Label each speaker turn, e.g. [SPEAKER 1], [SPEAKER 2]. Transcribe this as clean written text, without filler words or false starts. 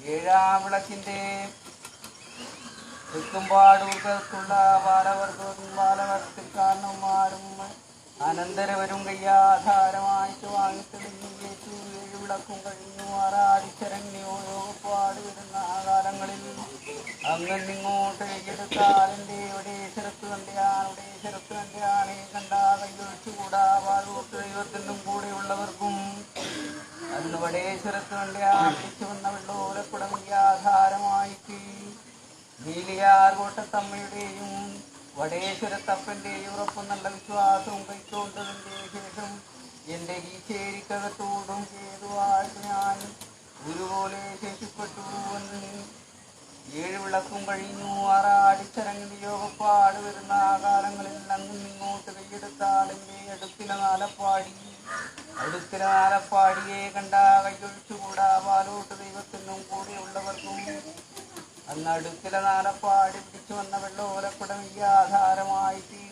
[SPEAKER 1] ഏഴാം വിളക്കിന്റെ തെക്കുംപാടൂർക്കുള്ള ബാലവർഗത്തിൽ കാരണവന്മാരും അനന്തരവരും കയ്യാധാരമായിട്ട് വാങ്ങിത്തെളിഞ്ഞു യേശു. ഏഴു വിളക്കും കഴിഞ്ഞു ആറാടിച്ചരങ്ങിയോ യോഗപ്പാട് വരുന്ന കാലങ്ങളിൽ അങ്ങിങ്ങോട്ട് കൈയെടുത്താലിൻ്റെ ഒടേശ്വരത്ത് കണ്ടയാൻ ആണെ കണ്ടാ കൈയൊഴിച്ചുകൂടാ. പാലൂട്ട് ദൈവത്തിനും കൂടെയുള്ളവർക്കും അന്ന് വടേശ്വരത്ത് കണ്ടയാൻ പിടിച്ചു വന്ന വെള്ളോലക്കുടം ആധാരമായിട്ട് നീലിയാർ കോട്ടത്തമ്മയുടെയും വടേശ്വരത്തപ്പൻ്റെയും ഉറപ്പും നല്ല വിശ്വാസവും കൈക്കൊണ്ടതിൻ്റെ ശേഷം എൻ്റെ ഈ ചേരിക്കകത്തോടും ചെയ്തുവായിട്ട് ഞാൻ ഒരുപോലെ ശേഷിപ്പെട്ടു എന്ന്. ഏഴു വിളക്കും കഴിഞ്ഞു ആറാടിച്ചരങ്ങിന് യോഗപ്പാട് വരുന്ന കാലങ്ങളിൽ അങ്ങിങ്ങോട്ട് കൈയെടുത്താളിൻ്റെ അടുത്തിലെ നാലപ്പാടിയെ കണ്ടാ കൈയൊഴിച്ചുകൂടാ. പാലോട്ട് ദൈവത്തിനും കൂടെയുള്ളവർക്കും അന്ന് അടുത്തിലെ നാലപ്പാടി പിടിച്ചു വന്ന വെള്ളോലക്കുടം ഈ ആധാരമായിട്ട്